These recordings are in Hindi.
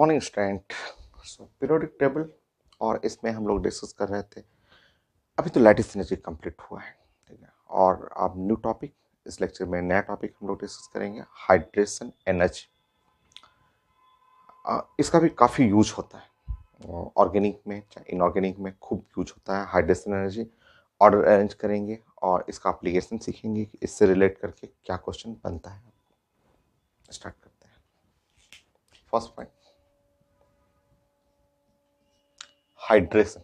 Morning student. पीरियोडिक टेबल और इसमें हम लोग डिस्कस कर रहे थे। अभी तो लैटिस एनर्जी कंप्लीट हुआ है, ठीक है। और अब न्यू टॉपिक, इस लेक्चर में नया टॉपिक हम लोग डिस्कस करेंगे, हाइड्रेशन एनर्जी। इसका भी काफ़ी यूज होता है ऑर्गेनिक में चाहे इनऑर्गेनिक में, खूब यूज होता है हाइड्रेशन एनर्जी। ऑर्डर अरेंज करेंगे और इसका एप्लीकेशन सीखेंगे कि इससे रिलेट करके क्या क्वेश्चन बनता है। स्टार्ट करते हैं। First point, hydration.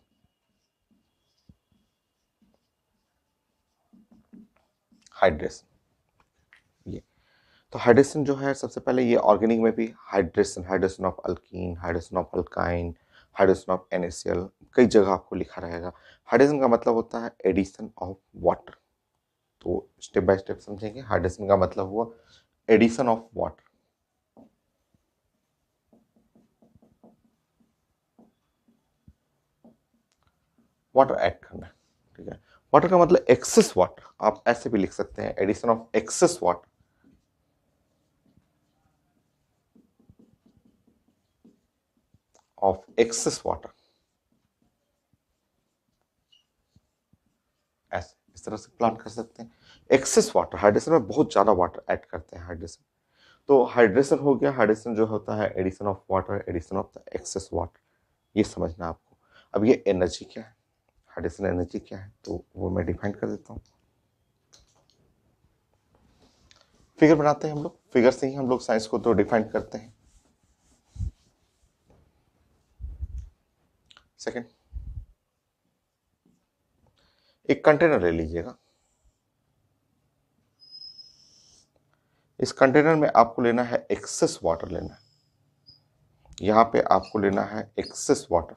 हाइड्रेशन ये तो हाइड्रेशन जो है, सबसे पहले ये ऑर्गेनिक में भी hydration, hydration of alkyne, hydration of alkyne, hydration of NaCl, कई जगह आपको लिखा रहेगा। हाइड्रेशन का मतलब होता है एडिशन ऑफ वाटर। तो स्टेप बाय स्टेप समझेंगे। हाइड्रेशन का मतलब हुआ addition of water, water add करना, ठीक है। वाटर का मतलब एक्सेस वाटर, आप ऐसे भी लिख सकते हैं, addition of excess water. Of excess water, ऐसे इस तरह से प्लान कर सकते हैं। एक्सेस वाटर, हाइड्रेशन में बहुत ज्यादा वाटर ऐड करते हैं हाइड्रेशन। तो हाइड्रेशन हो गया। हाइड्रेशन जो होता है addition of water, addition of the excess water, ये समझना आपको। अब ये एनर्जी क्या है, हाइड्रेशन एनर्जी क्या है, तो वो मैं डिफाइन कर देता हूँ। फिगर बनाते हैं हम लोग, फिगर से ही हम लोग साइंस को तो डिफाइन करते हैं। सेकंड, एक कंटेनर ले लीजिएगा। इस कंटेनर में आपको लेना है एक्सेस वाटर, लेना है। यहां पे आपको लेना है एक्सेस वाटर,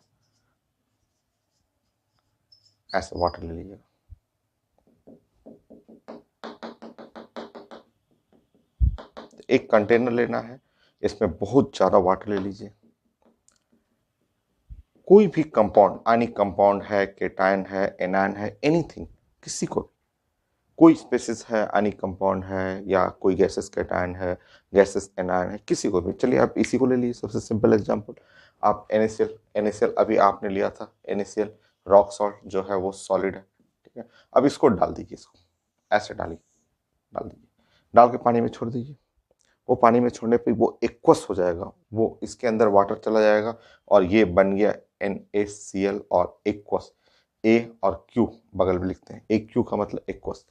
ऐसे वाटर ले लीजिएगा। एक कंटेनर लेना है, इसमें बहुत ज्यादा वाटर ले लीजिए। कोई भी कंपाउंड, आयनिक कंपाउंड है, केटायन है, एनायन है, एनीथिंग, किसी को, कोई स्पेसिस है, आयनिक कंपाउंड है, या कोई गैसेस केटायन है, गैसेस एनायन है, किसी को भी। चलिए आप इसी को ले लीजिए, सबसे सिंपल एग्जांपल। आप NaCl, NaCl अभी आपने लिया था, NaCl रॉक सॉल्ट जो है वो सॉलिड है, ठीक है। अब इसको डाल दीजिए, इसको ऐसे डालिए, डाल दीजिए, डाल के पानी में छोड़ दीजिए। वो पानी में छोड़ने पे वो एक्वस हो जाएगा, वो इसके अंदर वाटर चला जाएगा और ये बन गया NaCl और एक्वस। A और Q बगल में लिखते हैं, AQ का मतलब एक्वस।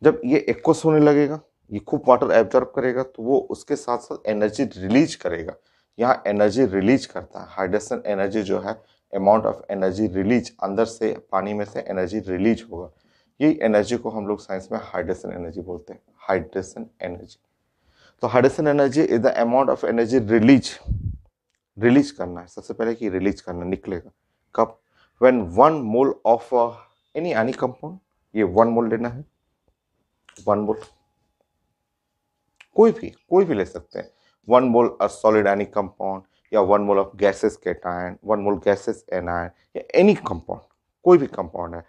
जब ये एक्वस होने लगेगा, ये खूब वाटर एब्जॉर्ब करेगा, तो वो उसके साथ साथ एनर्जी रिलीज करेगा। यहाँ एनर्जी रिलीज करता है हाइड्रेशन एनर्जी जो है, अमाउंट ऑफ एनर्जी रिलीज, अंदर से पानी में से एनर्जी रिलीज होगा। यही एनर्जी को हम लोग साइंस में हाइड्रेशन एनर्जी बोलते हैं, हाइड्रेशन एनर्जी। तो hydration energy is the amount of energy release, release करना है सबसे पहले, कि रिलीज करना निकलेगा कब, when 1 mole of any compound, ये 1 मोल लेना है, 1 मोल, कोई भी ले सकते हैं। 1 मोल सॉलिड एनिक कंपाउंड, या 1 mole of gaseous cation, 1 mole gaseous anion, या एनी कंपाउंड, कोई भी कंपाउंड है,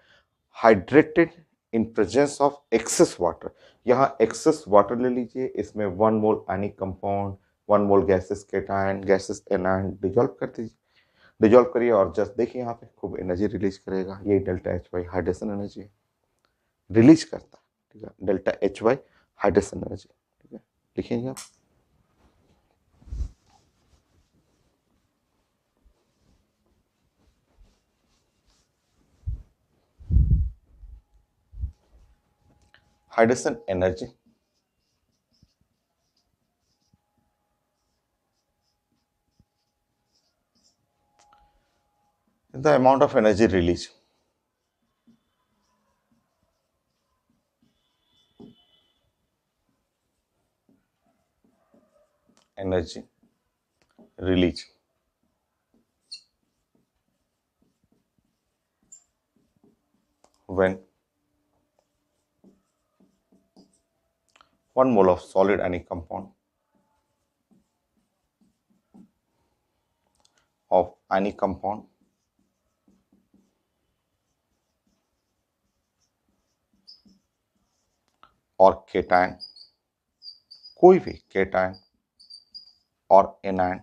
hydrated in presence of excess water. यहाँ एक्सेस वाटर ले लीजिए, इसमें 1 mole ionic compound, 1 mole gaseous cation, gaseous anion dissolve कर दीजिए। डिजोल्व करिए और जस्ट देखिए, यहाँ पे खूब एनर्जी रिलीज करेगा। ये delta H Y hydration energy release करता है, ठीक है। Delta H Y hydration energy, ठीक है। लिखेंगे आप, hydration energy the amount of energy release, energy release when 1 mole of solid any compound of any compound और केटायन, कोई भी केटायन और एनायन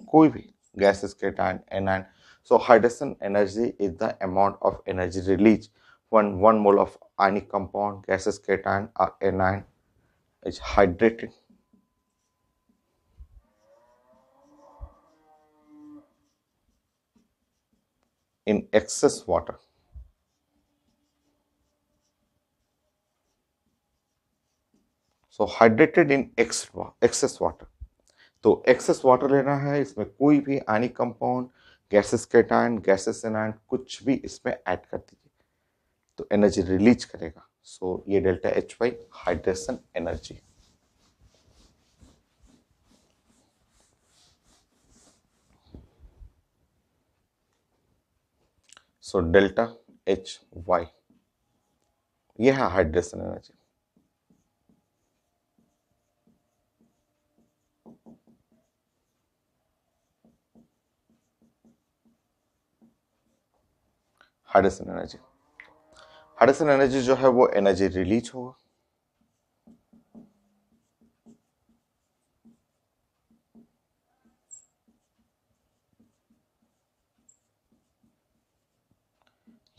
कोई भी gases, cation, anion. So hydration energy is the amount of energy released when 1 mole of ionic compound, gases, cation or anion is hydrated in excess water. So hydrated in excess water. तो एक्सेस वाटर लेना है, इसमें कोई भी ionic compound, gases cation, gases anion कुछ भी इसमें ऐड कर दीजिए तो एनर्जी रिलीज करेगा. सो ये delta H Y hydration energy. So delta H Y ये है hydration energy. Hydration energy, hydration energy जो है वो एनर्जी रिलीज होगा.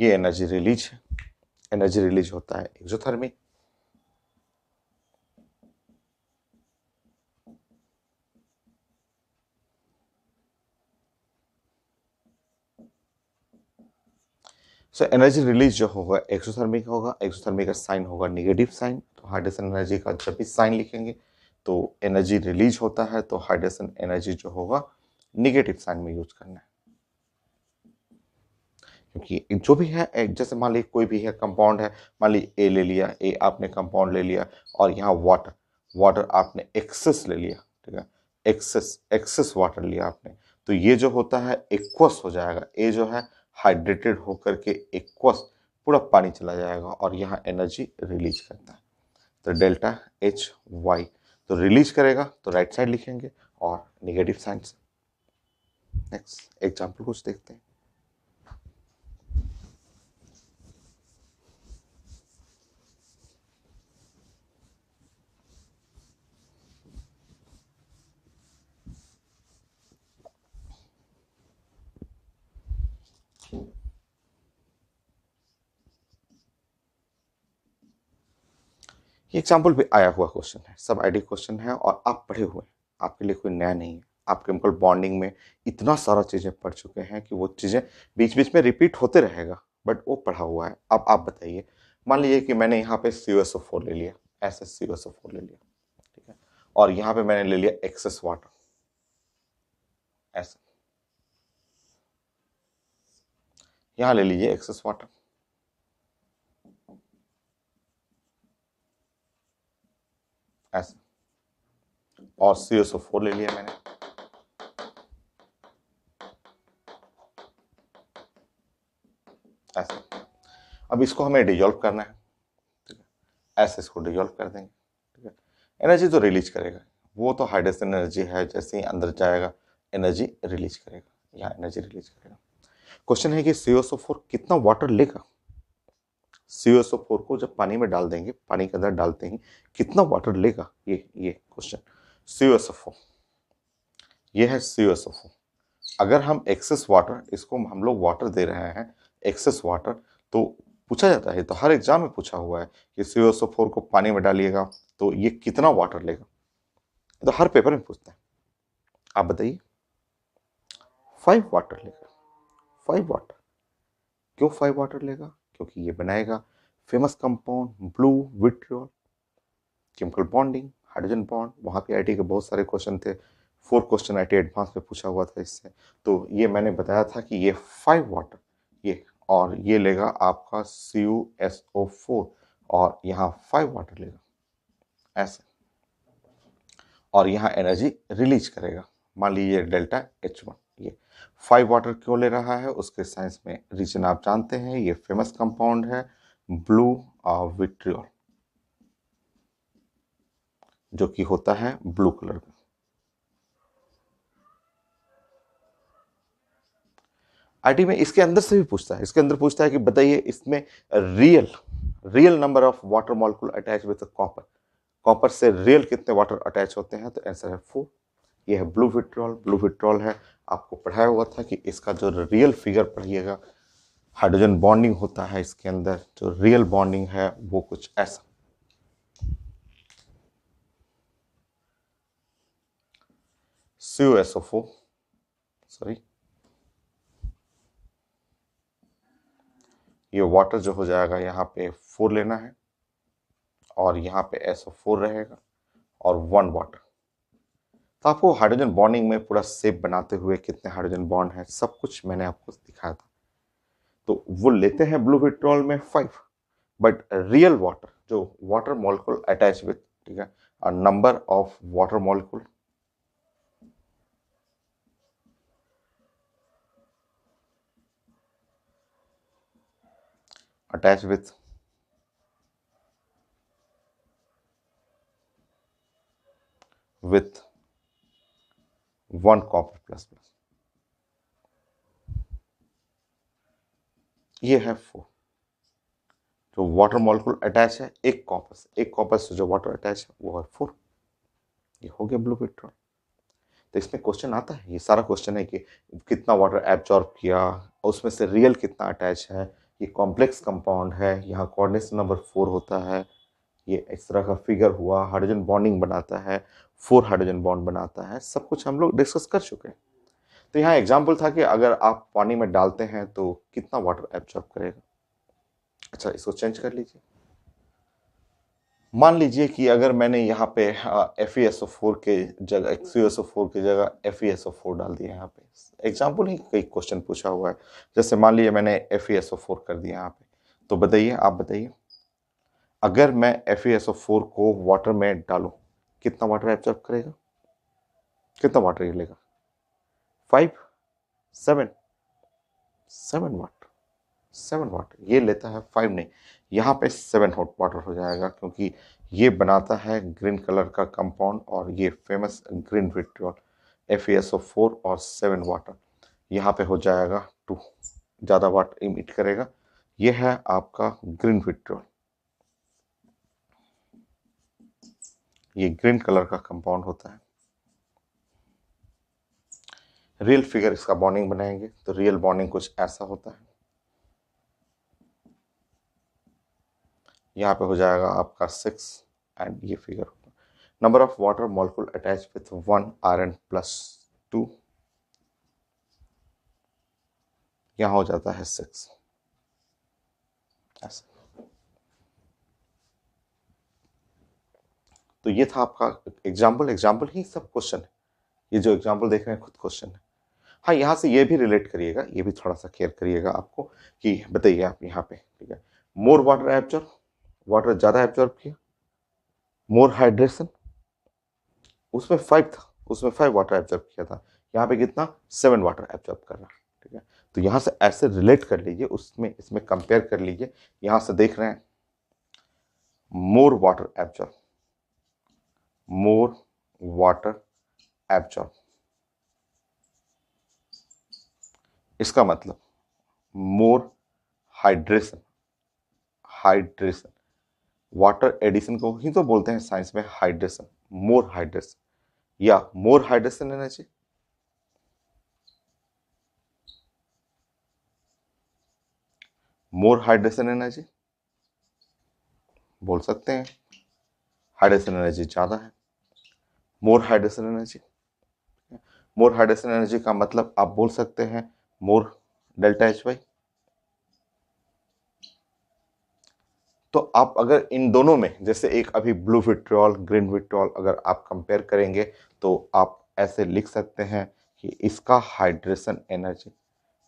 ये एनर्जी रिलीज है. एनर्जी रिलीज होता है एक्सोथर्मिक. सो एनर्जी रिलीज जो होगा एक्सोथर्मिक होगा. एक्सोथर्मिक का साइन होगा नेगेटिव साइन. तो हाइड्रेशन एनर्जी का जब भी साइन लिखेंगे तो एनर्जी रिलीज होता है तो हाइड्रेशन एनर्जी जो होगा नेगेटिव साइन में यूज करना है. क्योंकि जो भी है जैसे मान लीजिए कोई भी है कंपाउंड है, मान लीजिए ए ले लिया, ए आपने कंपाउंड ले लिया और यहाँ वाटर, वाटर आपने एक्सेस ले लिया. ठीक है, एक्सेस वाटर लिया आपने तो ये जो होता है एक्वस हो जाएगा. ए जो है हाइड्रेटेड होकर के एक्वस पूरा पानी चला जाएगा और यहाँ एनर्जी रिलीज करता है. तो डेल्टा एच वाई तो रिलीज करेगा तो राइट साइड लिखेंगे और निगेटिव साइन से. नेक्स्ट एग्जाम्पल कुछ देखते हैं. ये एग्जाम्पल भी आया हुआ क्वेश्चन है, सब आईडी क्वेश्चन है और आप पढ़े हुए हैं, आपके लिए कोई नया नहीं है. आप केमिकल बॉन्डिंग में इतना सारा चीज़ें पढ़ चुके हैं कि वो चीज़ें बीच बीच में रिपीट होते रहेगा बट वो पढ़ा हुआ है. अब आप बताइए, मान लीजिए कि मैंने यहाँ पे CuSO4 ले लिया, ऐसे CuSO4 ले लिया. ठीक है, और यहाँ पे मैंने ले लिया एक्सेस वाटर ऐसे. यहाँ ले लीजिए एक्सेस वाटर ऐसे और CuSO4 ले लिया मैंने ऐसे. अब इसको हमें डिजोल्व करना है. ठीक है, ऐसे इसको डिजोल्व कर देंगे. ठीक है, एनर्जी तो रिलीज करेगा, वो तो हाइड्रेशन एनर्जी है, जैसे ही अंदर जाएगा एनर्जी रिलीज करेगा. यहाँ एनर्जी रिलीज करेगा. क्वेश्चन है कि CuSO4 कितना वाटर लेगा. CuSO4 को जब पानी में डाल देंगे, पानी के अंदर डालते ही कितना वाटर लेगा, ये क्वेश्चन. CuSO4 ये है CuSO4. अगर हम एक्सेस वाटर, इसको हम लोग वाटर दे रहे हैं एक्सेस वाटर, तो पूछा जाता है, तो हर एग्जाम में पूछा हुआ है कि CuSO4 को पानी में डालिएगा तो ये कितना वाटर लेगा. तो हर पेपर में पूछता है. आप बताइए 5 वाटर लेगा. 5 वाटर. क्यों 5 वाटर लेगा? क्योंकि ये बनाएगा famous compound blue vitriol. Chemical bonding, hydrogen bond, वहाँ पे आईटी के बहुत सारे क्वेश्चन थे. 4 क्वेश्चन आईटी एडवांस में पूछा हुआ था इससे. तो ये मैंने बताया था कि ये 5 वाटर ये, और ये लेगा आपका CuSO4 और यहाँ 5 वाटर लेगा ऐसे, और यहाँ एनर्जी रिलीज करेगा. मान लीजिए डेल्टा H1. ये 5 वाटर क्यों ले रहा है, उसके साइंस में रीजन आप जानते हैं. ये फेमस कंपाउंड है ब्लू विट्रियोल, जो कि होता है ब्लू कलर का. आईटी में इसके अंदर से भी पूछता है. इसके अंदर पूछता है कि बताइए इसमें real number of water molecule attach with copper. Copper से रियल कितने वाटर अटैच होते हैं, तो आंसर है 4. ये है ब्लू विट्रियोल। ब्लू विट्रियोल है, आपको पढ़ाया हुआ था कि इसका जो रियल फिगर पढ़िएगा, हाइड्रोजन बॉन्डिंग होता है इसके अंदर, जो रियल बॉन्डिंग है वो कुछ ऐसा। CuSO4, सॉरी, ये वाटर जो हो जाएगा यहाँ पे 4 लेना है और यहाँ पे SO4 रहेगा और 1 वाटर। तो आपको हाइड्रोजन बॉन्डिंग में पूरा शेप बनाते हुए कितने हाइड्रोजन बॉन्ड हैं सब कुछ मैंने आपको दिखाया था। तो वो लेते हैं ब्लू विट्रियोल में 5, बट रियल वाटर, जो वाटर मॉलिक्यूल अटैच विथ, ठीक है, a number of water molecule attached with 1 copper plus plus, ये है 4। जो वाटर मॉलिक्यूल अटैच है एक कॉपर से, एक कॉपर से जो वाटर अटैच है वो है 4। ये हो गया ब्लू विट्रियोल। तो इसमें क्वेश्चन आता है, ये सारा क्वेश्चन है कि कितना वाटर एब्जॉर्ब किया और उसमें से रियल कितना अटैच है, ये कॉम्प्लेक्स कंपाउंड है, यहाँ कोऑर्डिनेशन नंबर 4 होता है, ये इस तरह का फिगर हुआ, हाइड्रोजन बॉन्डिंग बनाता है, 4 हाइड्रोजन बॉन्ड बनाता है, सब कुछ हम लोग डिस्कस कर चुके हैं। तो यहाँ एग्जाम्पल था कि अगर आप पानी में डालते हैं तो कितना वाटर एब्जॉर्ब करेगा। अच्छा, इसको चेंज कर लीजिए। मान लीजिए कि अगर मैंने यहाँ पे FeSO4 के जगह CuSO4 की जगह FeSO4 डाल दिया, यहाँ पे एग्जाम्पल ही कई क्वेश्चन पूछा हुआ है। जैसे मान लीजिए मैंने FeSO4 कर दिया यहाँ पे, तो बताइए, आप बताइए, अगर मैं FeSO4 को वाटर में डालूं कितना वाटर एब्जॉर्ब करेगा, कितना वाटर ये लेगा? 5, 7, 7 वाटर, 7 वाटर ये लेता है, 5 नहीं, यहाँ पे 7 हॉट वाटर हो जाएगा, क्योंकि ये बनाता है ग्रीन कलर का कंपाउंड और ये फेमस ग्रीन विट्रियोल, FeSO4 और 7 वाटर, यहाँ पे हो जाएगा 2, ज़्यादा वाटर इमिट करेगा। ये है आपका ग्रीन विट्रियोल, ये ग्रीन कलर का कंपाउंड होता है। रियल फिगर इसका बॉन्डिंग बनाएंगे तो रियल बॉन्डिंग कुछ ऐसा होता है। यहाँ पे हो जाएगा आपका 6 एंड ये फिगर होगा। Number of water molecule attach with 1 Rn+2, यहाँ हो जाता है 6 ऐसे। तो ये था आपका एग्जाम्पल। एग्जाम्पल ही सब क्वेश्चन है, ये जो एग्जाम्पल देख रहे हैं खुद क्वेश्चन है। हाँ, यहाँ से ये भी रिलेट करिएगा, ये भी थोड़ा सा केयर करिएगा आपको कि बताइए आप यहाँ पे, ठीक है, मोर वाटर एब्जॉर्ब, वाटर ज़्यादा एब्जॉर्ब किया, मोर हाइड्रेशन, उसमें 5 था, उसमें 5 वाटर एब्जॉर्ब किया था, यहाँ पे कितना 7 वाटर एब्जॉर्ब कर रहा है, ठीक है। तो यहाँ से ऐसे रिलेट कर लीजिए, उसमें इसमें कंपेयर कर लीजिए। यहाँ से देख रहे हैं more water absorb, more water absorb, इसका मतलब मोर हाइड्रेशन, हाइड्रेशन, वाटर एडिशन को ही तो बोलते हैं साइंस में हाइड्रेशन, मोर हाइड्रेशन या मोर हाइड्रेशन एनर्जी, मोर हाइड्रेशन एनर्जी बोल सकते हैं, हाइड्रेशन एनर्जी ज़्यादा है, मोर हाइड्रेशन एनर्जी। मोर हाइड्रेशन एनर्जी का मतलब आप बोल सकते हैं मोर डेल्टा एच वाई। तो आप अगर इन दोनों में, जैसे एक अभी ब्लू विट्रियोल ग्रीन विट्रियोल, अगर आप कंपेयर करेंगे तो आप ऐसे लिख सकते हैं कि इसका हाइड्रेशन एनर्जी,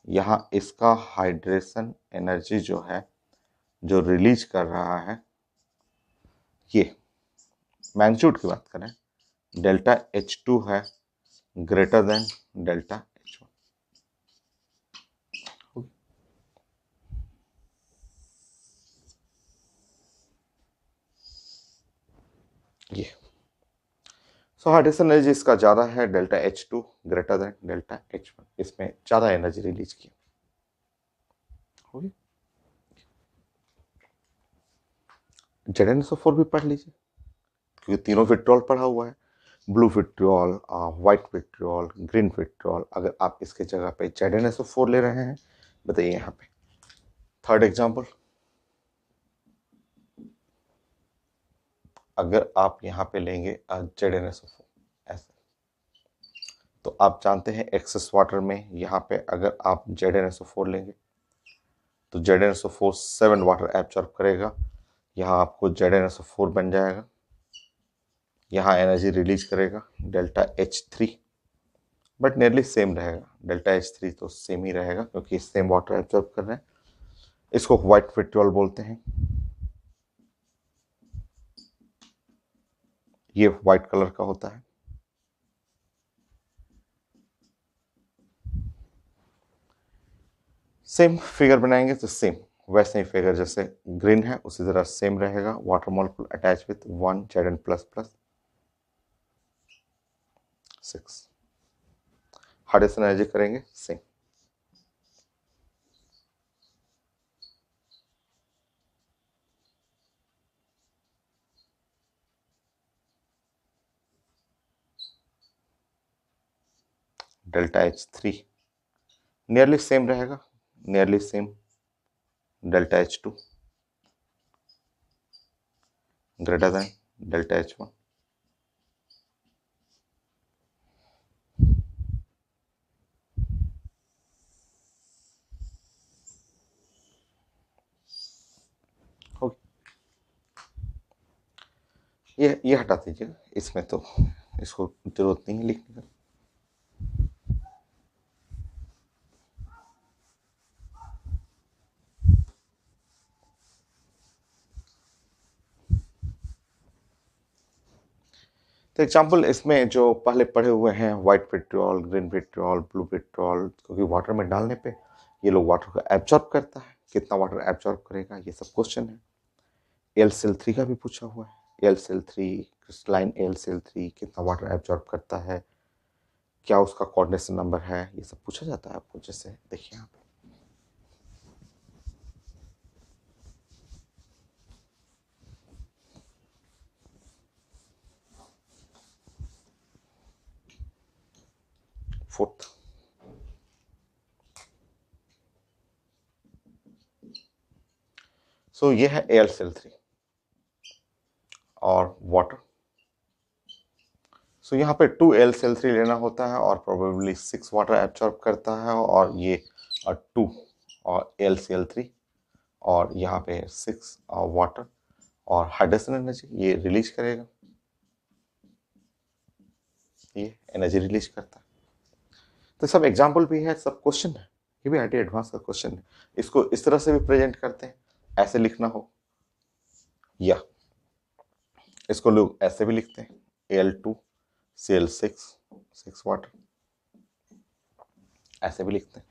यहाँ इसका हाइड्रेशन एनर्जी जो है, जो रिलीज कर रहा है, ये मैग्नीट्यूड की बात करें, डेल्टा H2 है ग्रेटर देन डेल्टा H1। ये सो हाइड्रेशन एनर्जी इसका ज़्यादा है, delta H2 greater than delta H1, इसमें ज़्यादा एनर्जी रिलीज की होगी। ZnSO4 भी पढ़ लीजिए, क्योंकि तीनों विट्रियोल पढ़ा हुआ है। Blue vitriol, white vitriol, green vitriol, अगर आप इसके जगह पे ZnSO4 ले रहे हैं, बताइए यहाँ पे। थर्ड एग्जांपल, अगर आप यहाँ पे लेंगे ZnSO4 ऐसे, तो आप जानते हैं एक्सेस वाटर में यहाँ पे अगर आप ZnSO4 लेंगे तो ZnSO4 7 वाटर एब्जॉर्ब करेगा, यहाँ आपको ZnSO4 बन जाएगा, यहाँ एनर्जी रिलीज करेगा delta H3, but nearly same रहेगा, डेल्टा H3 तो सेम ही रहेगा क्योंकि सेम वाटर एब्जॉर्ब कर रहे हैं। इसको व्हाइट विट्रियोल बोलते हैं, ये व्हाइट कलर का होता है। सेम फिगर बनाएंगे तो सेम वैसे ही फिगर जैसे ग्रीन है उसी तरह सेम रहेगा, water molecule attach with 1 Zn plus plus 6, हार्डेस्ट एनर्जी करेंगे same. Delta H3 nearly same रहेगा, nearly same, delta H2 greater than delta H1। ये हटा दीजिएगा, इसमें तो इसको जरूरत नहीं है लिखने का। तो एग्जाम्पल इसमें जो पहले पढ़े हुए हैं, white vitriol, green vitriol, blue vitriol, क्योंकि वाटर में डालने पे ये लोग वाटर को एब्जॉर्ब करता है, कितना वाटर एब्जॉर्ब करेगा ये सब क्वेश्चन है। AlCl3 का भी पूछा हुआ है, AlCl3 क्रिस्टलाइन AlCl3 कितना वाटर एब्जॉर्ब करता है, क्या उसका कोऑर्डिनेशन नंबर है, ये सब पूछा जाता है आपको। जैसे देखिए यहाँ पे फोर्थ, सो ये है AlCl3 और वाटर। सो यहाँ पे 2AlCl3 लेना होता है और प्रोबेबली 6 वाटर एब्जॉर्ब करता है, और ये 2 और AlCl3 और यहाँ पे 6 वाटर और हाइड्रोजन एनर्जी ये रिलीज करेगा, ये एनर्जी रिलीज करता है। तो सब एग्जाम्पल भी है, सब क्वेश्चन है, ये भी IIT एडवांस का क्वेश्चन है। इसको इस तरह से भी प्रेजेंट करते हैं, ऐसे लिखना हो, या इसको लोग ऐसे भी लिखते हैं Al2Cl6 6 वाटर, ऐसे भी लिखते हैं।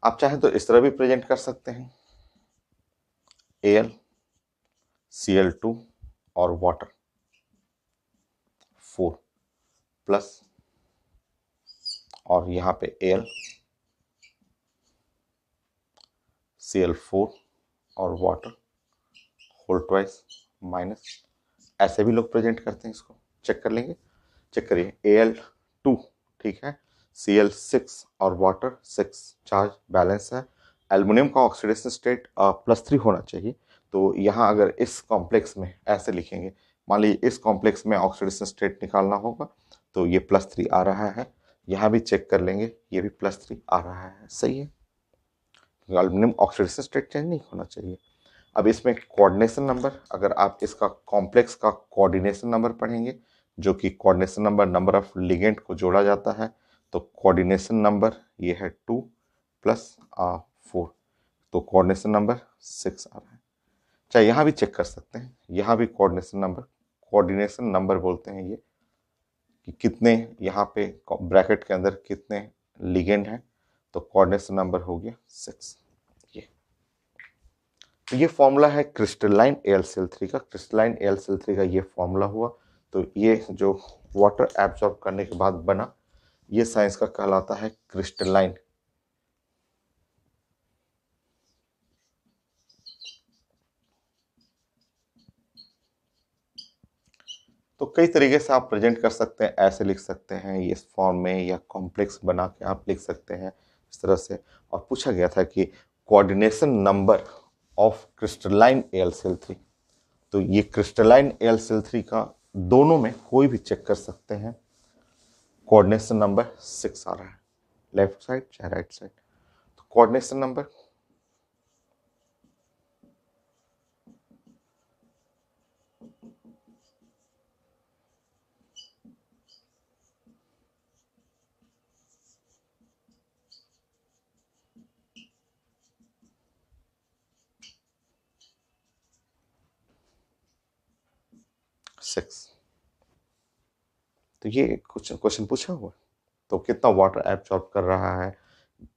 आप चाहें तो इस तरह भी प्रेजेंट कर सकते हैं, AlCl2 और वाटर 4 प्लस, और यहाँ पे AlCl4 और वाटर होल ट्वाइस माइनस, ऐसे भी लोग प्रेजेंट करते हैं। इसको चेक कर लेंगे, चेक करिए Al2 ठीक है, Cl6 और वाटर 6 चार्ज बैलेंस है, एल्युमिनियम का ऑक्सीडेशन स्टेट +3 होना चाहिए। तो यहाँ अगर इस कॉम्प्लेक्स में ऐसे लिखेंगे, मान लीजिए इस कॉम्प्लेक्स में ऑक्सीडेशन स्टेट निकालना होगा तो ये +3 आ रहा है, यहाँ भी चेक कर लेंगे ये भी +3 आ रहा है, सही है। एल्युमिनियम ऑक्सीडेशन स्टेट चेंज नहीं होना चाहिए। अब इसमें कोऑर्डिनेशन नंबर, अगर आप इसका कॉम्प्लेक्स का कोऑर्डिनेशन नंबर पढ़ेंगे, जो कि coordination number number of ligand को जोड़ा जाता है, तो कोऑर्डिनेशन नंबर ये है 2 + 4, तो कोऑर्डिनेशन नंबर 6 आ रहा है। चाहे यहाँ भी चेक कर सकते हैं, यहाँ भी कोऑर्डिनेशन नंबर बोलते हैं ये, कि कितने यहाँ पे ब्रैकेट के अंदर कितने लिगेंड हैं, तो कोऑर्डिनेशन नंबर हो गया 6। तो ये फॉर्मूला है क्रिस्टलाइन AlCl3 का, क्रिस्टलाइन AlCl3 का ये फॉर्मूला हुआ। तो ये जो वाटर एब्जॉर्ब करने के बाद बना, ये साइंस का कहलाता है क्रिस्टलाइन। तो तो कई तरीके से आप प्रेजेंट कर सकते हैं, ऐसे लिख सकते हैं इस फॉर्म में, या कॉम्प्लेक्स बना के आप लिख सकते हैं इस तरह से। और पूछा गया था कि coordination number of crystalline AlCl3, तो ये क्रिस्टलाइन AlCl3 का दोनों में कोई भी चेक कर सकते हैं, कोऑर्डिनेशन नंबर 6 आ रहा है, लेफ्ट साइड चाहे राइट साइड। तो कोऑर्डिनेशन नंबर सिक्स। तो ये कुछ क्वेश्चन पूछा हुआ, तो कितना वाटर एब्जॉर्ब कर रहा है,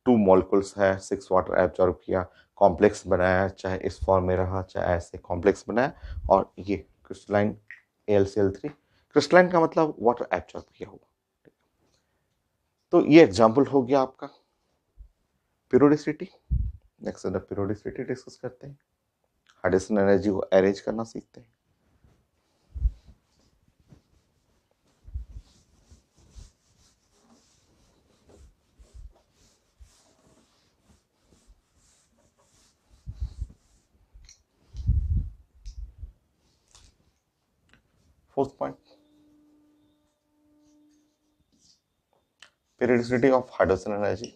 2 मॉलिक्यूल्स है, 6 वाटर एब्जॉर्ब किया, कॉम्प्लेक्स बनाया, चाहे इस फॉर्म में रहा चाहे ऐसे कॉम्प्लेक्स बनाया, और ये क्रिस्टलाइन AlCl3, क्रिस्टलाइन का मतलब वाटर एब्जॉर्ब किया हुआ। तो ये एग्जाम्पल हो गया आपका पीरियोडिसिटी। नेक्स्ट पीरियोडिसिटी डिस्कस करते हैं, हाइड्रोजन एनर्जी को अरेंज करना सीखते हैं। Fourth point, periodicity of hydrogen energy.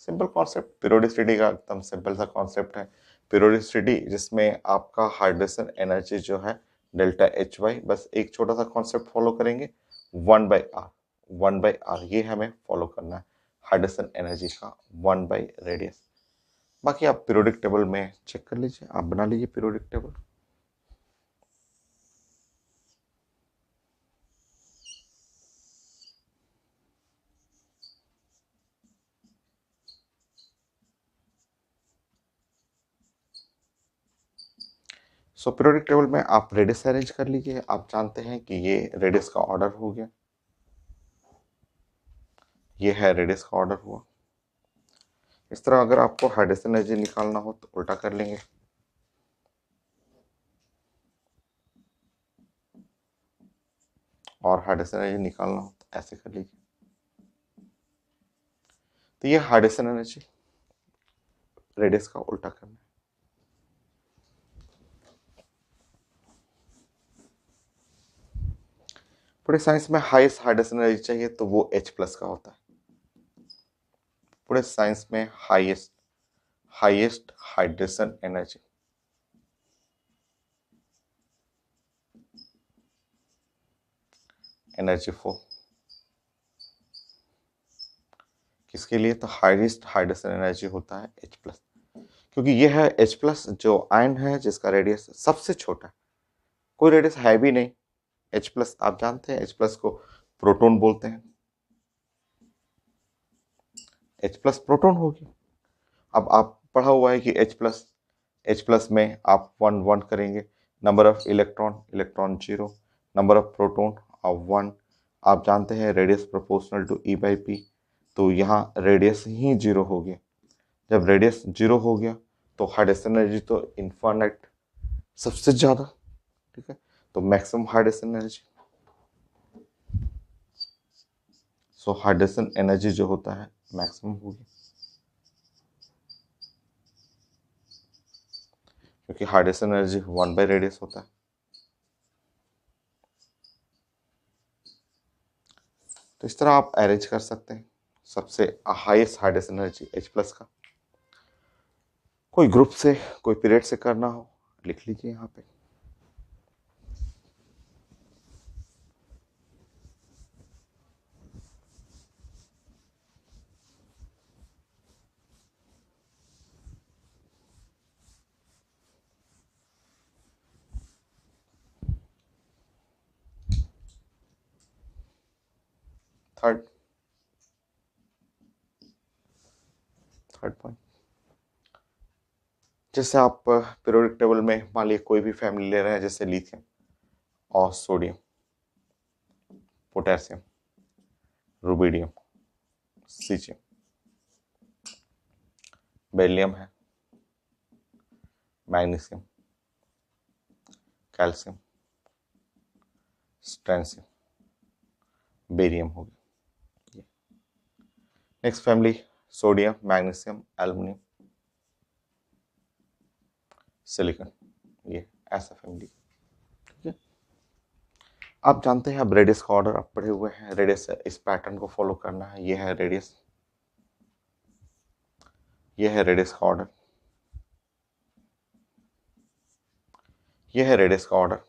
Simple concept, periodicity का एकदम सिंपल सा कॉन्सेप्ट है। पीरियोडिसिटी जिसमें आपका हाइड्रोजन एनर्जी जो है डेल्टा HY, बस एक छोटा सा कॉन्सेप्ट फॉलो करेंगे, 1/r, 1/r ये हमें फॉलो करना है, हाइड्रोजन एनर्जी का 1/रेडियस। बाकी आप पीरियोडिक टेबल में चेक कर लीजिए, आप बना लीजिए पीरियोडिक टेबल। सो पीरियोडिक टेबल में आप रेडियस अरेंज कर लीजिए। आप जानते हैं कि ये रेडियस का ऑर्डर हो गया, ये है रेडियस का ऑर्डर हुआ। इस तरह अगर आपको हाइड्रोजन एनर्जी निकालना हो तो उल्टा कर लेंगे, और हाइड्रोजन एनर्जी निकालना हो तो ऐसे कर लीजिए। तो ये हाइड्रोजन एनर्जी रेडियस का उल्टा करना है। पूरे साइंस में हाईएस्ट हाइड्रोजन एनर्जी चाहिए तो वो H+ का होता है। पूरे साइंस में हाईएस्ट हाइड्रोजन एनर्जी एनर्जी 4 किसके लिए, तो हाईएस्ट हाइड्रोजन एनर्जी होता है H+, क्योंकि ये है H+ जो आयन है जिसका रेडियस सबसे छोटा है, कोई रेडियस है भी नहीं। H+ आप जानते हैं H+ को प्रोटॉन बोलते हैं, H+ प्रोटॉन हो गया। अब आप पढ़ा हुआ है कि H+ में आप 1 1 करेंगे, number of electron electron 0, number of proton of 1। आप जानते हैं रेडियस प्रोपोर्शनल टू E/P, तो यहाँ रेडियस ही 0 हो गया। जब रेडियस 0 हो गया तो हाइड्रोजन एनर्जी तो इनफाइनाइट, सबसे ज़्यादा, ठीक है, तो maximum hydrogen energy. So hydrogen energy जो होता है मैक्सिमम होगी, क्योंकि हाइड्रोजन एनर्जी 1/रेडियस होता है। तो इस तरह आप अरेंज कर सकते हैं सबसे हाईएस्ट हाइड्रोजन एनर्जी H+ का। कोई ग्रुप से कोई पीरियड से करना हो लिख लीजिए यहाँ पे। थर्ड थर्ड पॉइंट, जैसे आप पीरियोडिक टेबल में मान लीजिए कोई भी फैमिली ले रहे हैं, जैसे लिथियम और sodium, potassium, rubidium, caesium, beryllium है, मैग्नीशियम, कैल्शियम, स्ट्रेंशियम, बेरियम हो गया। Next family sodium, magnesium, aluminium, silicon, ये ऐसा फैमिली। ठीक है, आप जानते हैं अब रेडियस का ऑर्डर आप पढ़े हुए हैं, रेडियस इस पैटर्न को फॉलो करना है। ये है रेडियस, ये है रेडियस का ऑर्डर, ये है रेडियस का ऑर्डर,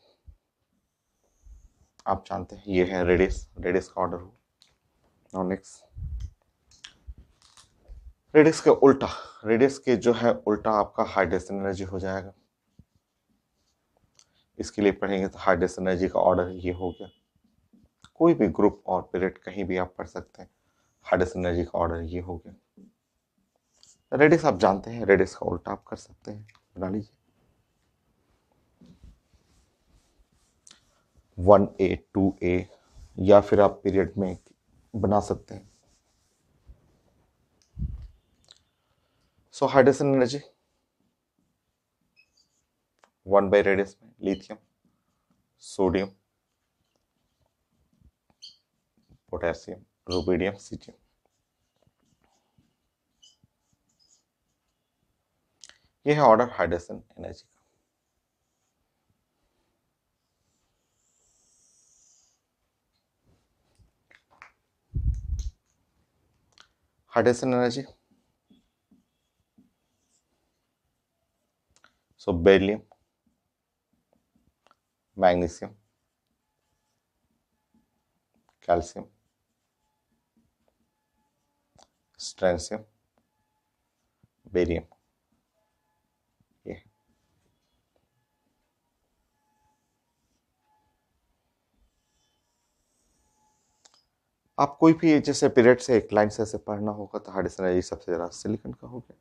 आप जानते हैं ये है रेडियस, रेडियस का ऑर्डर हो। नाउ नेक्स्ट, रेडियस के उल्टा, रेडियस के जो है उल्टा आपका हाइड्रेशन एनर्जी हो जाएगा। इसके लिए पढ़ेंगे तो हाइड्रेशन एनर्जी का ऑर्डर ये हो गया। कोई भी ग्रुप और पीरियड कहीं भी आप पढ़ सकते हैं, हाइड्रेशन एनर्जी का ऑर्डर ये हो गया। रेडियस आप जानते हैं, रेडियस का उल्टा आप कर सकते हैं, बना लीजिए 1A 2A, या फिर आप पीरियड में बना सकते हैं। सो हाइड्रेशन एनर्जी 1 बाई रेडियस में lithium, sodium, potassium, rubidium, caesium. यह है ऑर्डर हाइड्रेशन एनर्जी का। हाइड्रेशन एनर्जी, सो बेरिलियम, मैग्नीशियम, कैल्शियम, स्ट्रेंशियम, बेरियम। ये आप कोई भी जैसे पीरियड से एक लाइन से ऐसे पढ़ना होगा तो हाइड्रेशन एनर्जी सबसे ज्यादा सिलिकॉन का हो गया।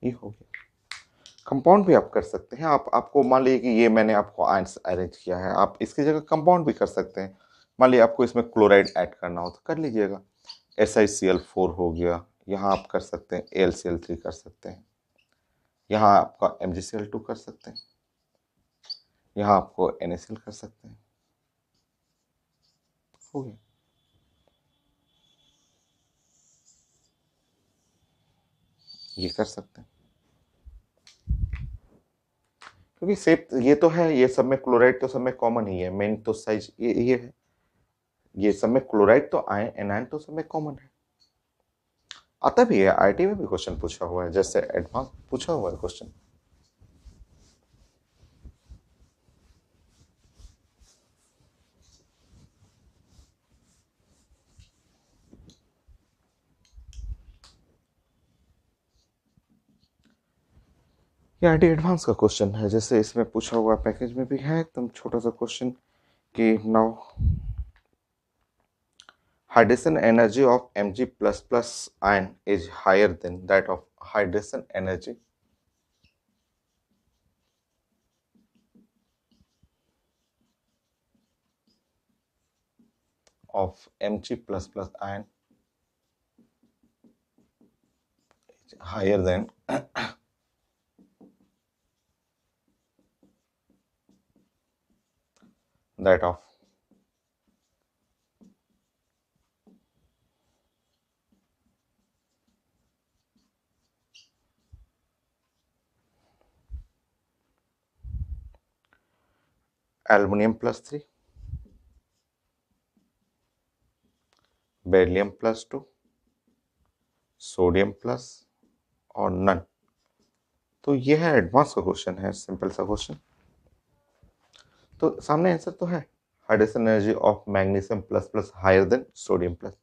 ये हो गया। कंपाउंड भी आप कर सकते हैं। आपको मान लीजिए कि ये मैंने आपको आयंस अरेंज किया है, आप इसकी जगह कंपाउंड भी कर सकते हैं। मान लीजिए आपको इसमें क्लोराइड ऐड करना हो तो कर लीजिएगा, SiCl4 हो गया, यहाँ आप कर सकते हैं AlCl3 कर सकते हैं, यहाँ आपका MgCl2 कर सकते हैं, यहाँ आपको NaCl कर सकते हैं, हो गया। ये कर सकते हैं क्योंकि सेप ये तो है, ये सब में क्लोराइड तो सब में कॉमन ही है, मेन तो साइज ये है, ये सब में क्लोराइड तो आयन एनायन तो सब में कॉमन है। आता भी है, आईटी में भी क्वेश्चन पूछा हुआ है, जैसे एडवांस पूछा हुआ है क्वेश्चन। ये आईटी एडवांस का क्वेश्चन है, जैसे इसमें पूछा हुआ पैकेज में भी है एकदम छोटा सा क्वेश्चन कि now hydration energy of Mg++ ion is higher than that of hydration energy of Mg++ ion is higher than that of Aluminium+3, Beryllium+2, sodium plus और नन। तो ये है एडवांस का क्वेश्चन है, सिंपल सा क्वेश्चन, तो सामने आंसर तो है, hydrogen energy of magnesium plus plus higher than sodium plus.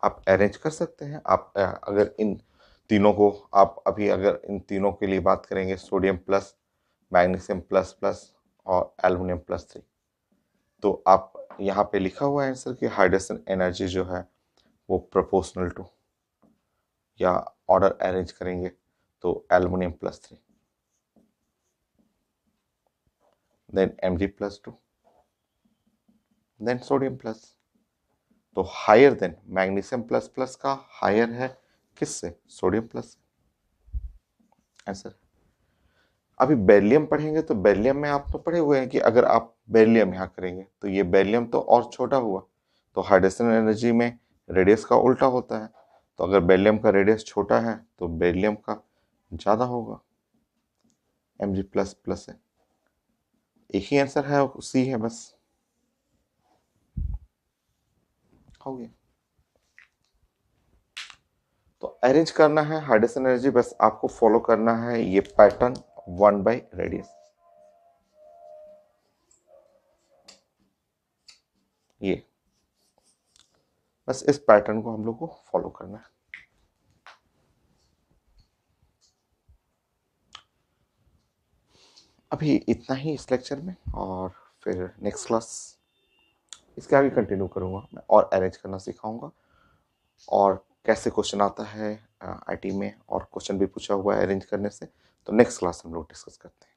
आप अरेंज कर सकते हैं। आप अगर इन तीनों को आप अभी अगर इन तीनों के लिए बात करेंगे, sodium plus, magnesium plus plus और एल्युमिनियम प्लस 3, तो आप यहाँ पे लिखा हुआ है आंसर कि हाइड्रोजन एनर्जी जो है वो प्रोपोर्शनल टू, या ऑर्डर अरेंज करेंगे तो aluminium plus 3, then Mg plus 2, then sodium plus. तो higher than magnesium plus plus का हायर है किससे? Sodium plus answer. अभी बेरिलियम पढ़ेंगे तो बेरिलियम में आप तो पढ़े हुए हैं कि अगर आप बेरिलियम यहाँ करेंगे तो ये बेरिलियम तो और छोटा हुआ, तो हाइड्रोजन एनर्जी में रेडियस का उल्टा होता है। तो अगर बेरिलियम का रेडियस छोटा है तो बेरिलियम का ज़्यादा होगा, Mg प्लस प्लस है। एक ही आंसर है, सी है, बस हो गया। तो अरेंज करना है हाइड्रोजन एनर्जी, बस आपको फॉलो करना है ये पैटर्न 1/रेडियस, ये बस इस पैटर्न को हम लोग को फॉलो करना है। अभी इतना ही इस लेक्चर में, और फिर नेक्स्ट क्लास इसके आगे कंटिन्यू करूंगा मैं और अरेंज करना सिखाऊंगा, और कैसे क्वेश्चन आता है आईटी में, और क्वेश्चन भी पूछा हुआ है अरेंज करने से। तो नेक्स्ट क्लास हम लोग डिस्कस करते हैं।